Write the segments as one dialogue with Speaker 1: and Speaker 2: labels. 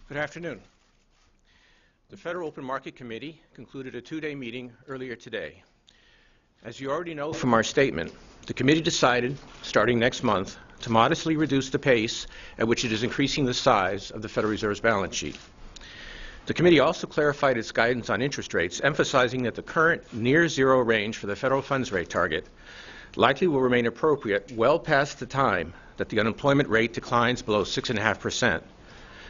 Speaker 1: Good afternoon. The Federal Open Market Committee concluded a two-day meeting earlier today. As you already know from our statement, the committee decided, starting next month, to modestly reduce the pace at which it is increasing the size of the Federal Reserve's balance sheet. The committee also clarified its guidance on interest rates, emphasizing that the current near-zero range for the federal funds rate target likely will remain appropriate well past the time that the unemployment rate declines below 6.5%,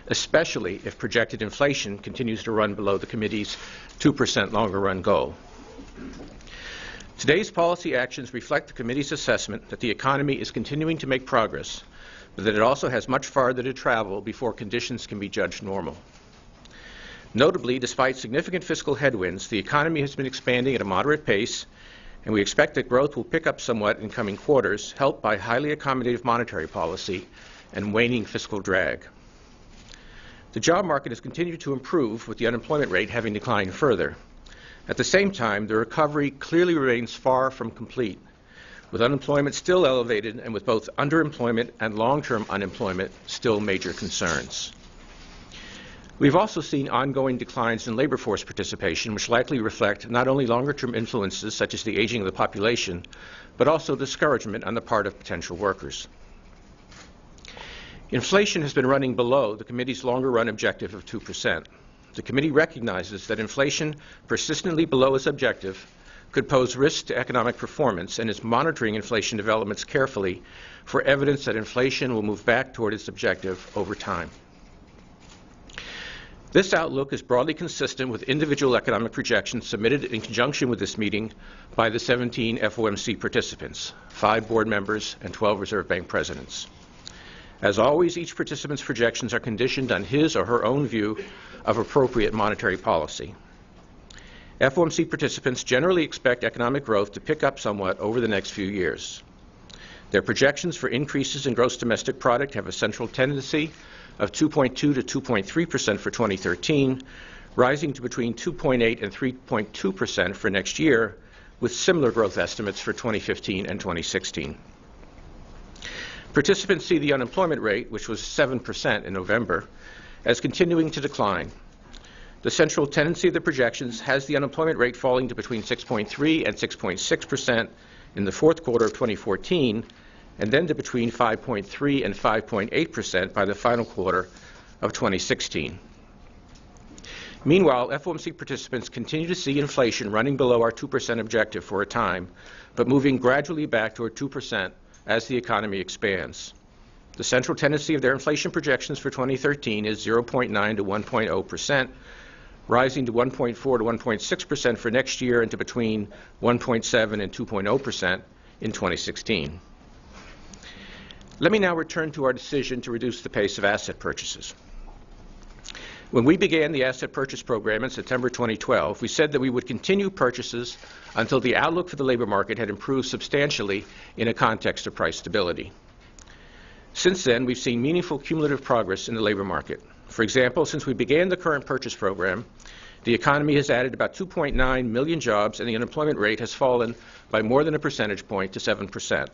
Speaker 1: especially if projected inflation continues to run below the committee's 2% longer-run goal. Today's policy actions reflect the committee's assessment that the economy is continuing to make progress, but that it also has much farther to travel before conditions can be judged normal. Notably, despite significant fiscal headwinds, the economy has been expanding at a moderate pace, and we expect that growth will pick up somewhat in coming quarters, helped by highly accommodative monetary policy and waning fiscal drag. The job market has continued to improve, with the unemployment rate having declined further. At the same time, the recovery clearly remains far from complete, with unemployment still elevated and with both underemployment and long-term unemployment still major concerns. We've also seen ongoing declines in labor force participation, which likely reflect not only longer-term influences such as the aging of the population, but also discouragement on the part of potential workers. Inflation has been running below the committee's longer-run objective of 2%. The committee recognizes that inflation persistently below its objective could pose risks to economic performance and is monitoring inflation developments carefully for evidence that inflation will move back toward its objective over time. This outlook is broadly consistent with individual economic projections submitted in conjunction with this meeting by the 17 FOMC participants, 5 board members, and 12 Reserve Bank presidents. As always, each participant's projections are conditioned on his or her own view of appropriate monetary policy. FOMC participants generally expect economic growth to pick up somewhat over the next few years. Their projections for increases in gross domestic product have a central tendency of 2.2 to 2.3% for 2013, rising to between 2.8 and 3.2% for next year, with similar growth estimates for 2015 and 2016. Participants see the unemployment rate, which was 7% in November, as continuing to decline. The central tendency of the projections has the unemployment rate falling to between 6.3 and 6.6% in the fourth quarter of 2014, and then to between 5.3 and 5.8% by the final quarter of 2016. Meanwhile, FOMC participants continue to see inflation running below our 2% objective for a time, but moving gradually back toward 2% as the economy expands. The central tendency of their inflation projections for 2013 is 0.9 to 1.0%, rising to 1.4 to 1.6% for next year and to between 1.7 and 2.0% in 2016. Let me now return to our decision to reduce the pace of asset purchases. When we began the asset purchase program in September 2012, we said that we would continue purchases until the outlook for the labor market had improved substantially in a context of price stability. Since then, we've seen meaningful cumulative progress in the labor market. For example, since we began the current purchase program, the economy has added about 2.9 million jobs, and the unemployment rate has fallen by more than a percentage point to 7%.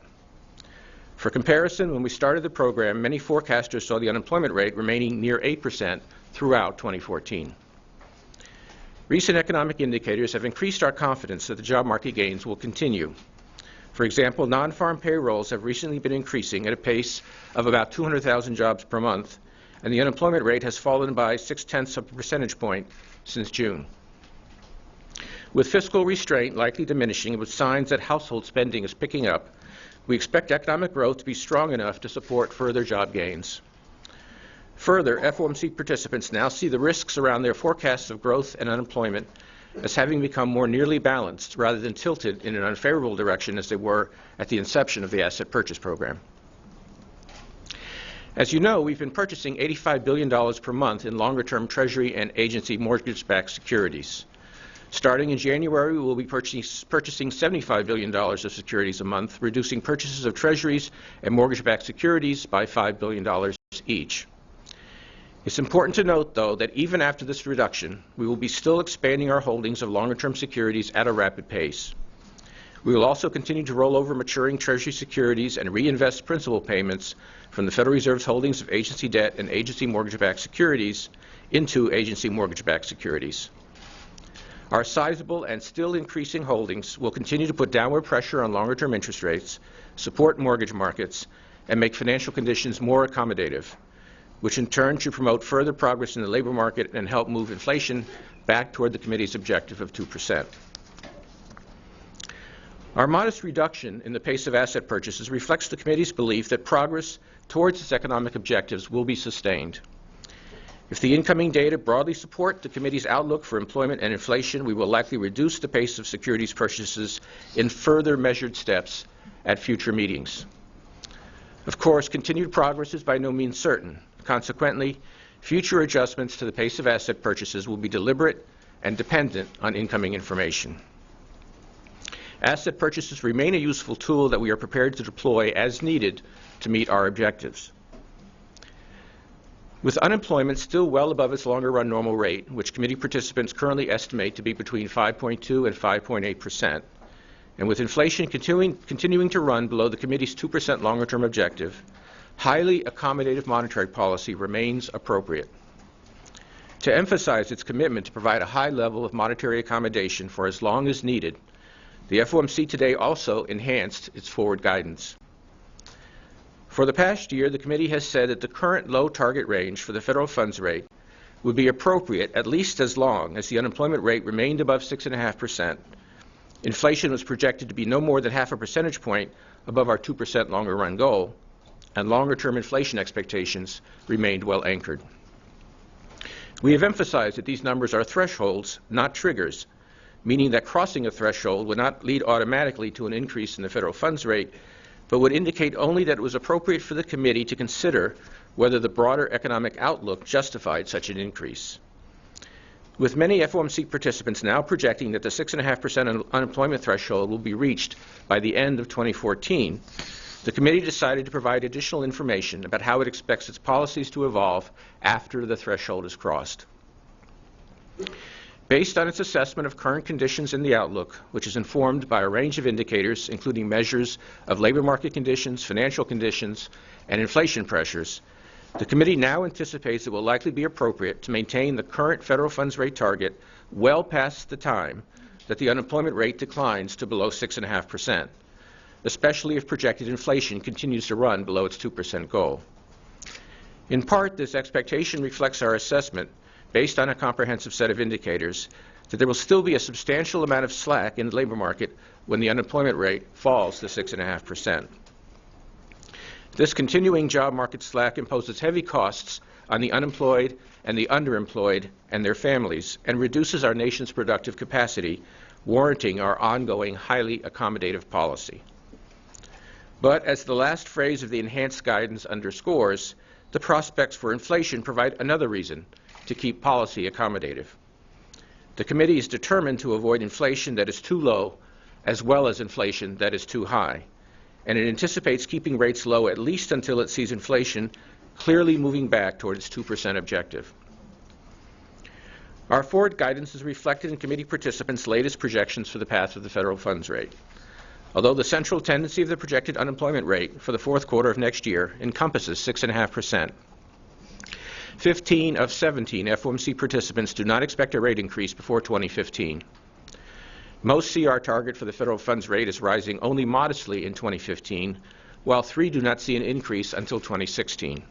Speaker 1: For comparison, when we started the program, many forecasters saw the unemployment rate remaining near 8% throughout 2014. Recent economic indicators have increased our confidence that the job market gains will continue. For example, non-farm payrolls have recently been increasing at a pace of about 200,000 jobs per month, and the unemployment rate has fallen by 0.6 of a percentage point since June. With fiscal restraint likely diminishing and with signs that household spending is picking up, we expect economic growth to be strong enough to support further job gains. Further, FOMC participants now see the risks around their forecasts of growth and unemployment as having become more nearly balanced rather than tilted in an unfavorable direction as they were at the inception of the asset purchase program. As you know, we've been purchasing $85 billion per month in longer-term Treasury and agency mortgage-backed securities. Starting in January, we will be purchasing $75 billion of securities a month, reducing purchases of Treasuries and mortgage-backed securities by $5 billion each. It's important to note, though, that even after this reduction, we will be still expanding our holdings of longer-term securities at a rapid pace. We will also continue to roll over maturing Treasury securities and reinvest principal payments from the Federal Reserve's holdings of agency debt and agency mortgage-backed securities into agency mortgage-backed securities. Our sizable and still increasing holdings will continue to put downward pressure on longer-term interest rates, support mortgage markets, and make financial conditions more accommodative, which in turn should promote further progress in the labor market and help move inflation back toward the committee's objective of 2%. Our modest reduction in the pace of asset purchases reflects the committee's belief that progress towards its economic objectives will be sustained. If the incoming data broadly support the committee's outlook for employment and inflation, we will likely reduce the pace of securities purchases in further measured steps at future meetings. Of course, continued progress is by no means certain. Consequently, future adjustments to the pace of asset purchases will be deliberate and dependent on incoming information. Asset purchases remain a useful tool that we are prepared to deploy as needed to meet our objectives. With unemployment still well above its longer-run normal rate, which committee participants currently estimate to be between 5.2 and 5.8%, and with inflation continuing to run below the committee's 2% longer-term objective, highly accommodative monetary policy remains appropriate. To emphasize its commitment to provide a high level of monetary accommodation for as long as needed, the FOMC today also enhanced its forward guidance. For the past year, the committee has said that the current low target range for the federal funds rate would be appropriate at least as long as the unemployment rate remained above 6.5%. Inflation was projected to be no more than half a percentage point above our 2% longer-run goal, and longer-term inflation expectations remained well anchored. We have emphasized that these numbers are thresholds, not triggers, meaning that crossing a threshold would not lead automatically to an increase in the federal funds rate, but would indicate only that it was appropriate for the committee to consider whether the broader economic outlook justified such an increase. With many FOMC participants now projecting that the 6.5% unemployment threshold will be reached by the end of 2014, the committee decided to provide additional information about how it expects its policies to evolve after the threshold is crossed. Based on its assessment of current conditions in the outlook, which is informed by a range of indicators, including measures of labor market conditions, financial conditions, and inflation pressures, the committee now anticipates it will likely be appropriate to maintain the current federal funds rate target well past the time that the unemployment rate declines to below 6.5%, especially if projected inflation continues to run below its 2% goal. In part, this expectation reflects our assessment, based on a comprehensive set of indicators, that there will still be a substantial amount of slack in the labor market when the unemployment rate falls to 6.5%. This continuing job market slack imposes heavy costs on the unemployed and the underemployed and their families, and reduces our nation's productive capacity, warranting our ongoing highly accommodative policy. But as the last phrase of the enhanced guidance underscores, the prospects for inflation provide another reason to keep policy accommodative. The committee is determined to avoid inflation that is too low, as well as inflation that is too high, and it anticipates keeping rates low at least until it sees inflation clearly moving back toward its 2% objective. Our forward guidance is reflected in committee participants' latest projections for the path of the federal funds rate. Although the central tendency of the projected unemployment rate for the fourth quarter of next year encompasses 6.5%, 15 of 17 FOMC participants do not expect a rate increase before 2015. Most see our target for the federal funds rate as rising only modestly in 2015, while 3 do not see an increase until 2016.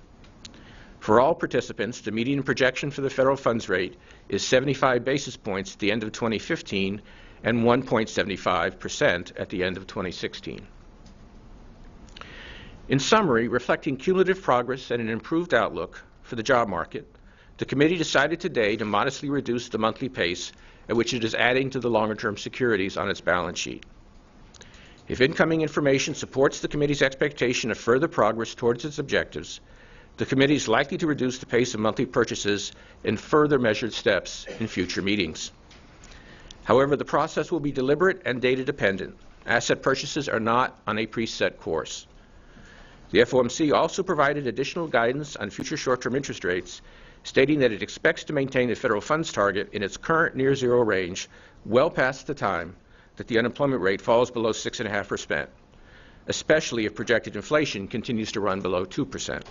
Speaker 1: For all participants, the median projection for the federal funds rate is 75 basis points at the end of 2015 and 1.75% at the end of 2016. In summary, reflecting cumulative progress and an improved outlook for the job market, the committee decided today to modestly reduce the monthly pace at which it is adding to the longer-term securities on its balance sheet. If incoming information supports the committee's expectation of further progress towards its objectives, the committee is likely to reduce the pace of monthly purchases in further measured steps in future meetings. However, the process will be deliberate and data-dependent. Asset purchases are not on a preset course. The FOMC also provided additional guidance on future short-term interest rates, stating that it expects to maintain the federal funds target in its current near-zero range well past the time that the unemployment rate falls below 6.5%, especially if projected inflation continues to run below 2%.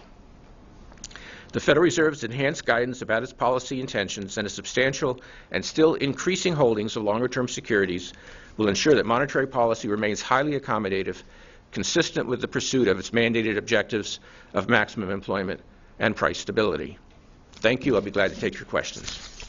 Speaker 1: The Federal Reserve's enhanced guidance about its policy intentions and a substantial and still increasing holdings of longer-term securities will ensure that monetary policy remains highly accommodative, consistent with the pursuit of its mandated objectives of maximum employment and price stability. Thank you. I'll be glad to take your questions.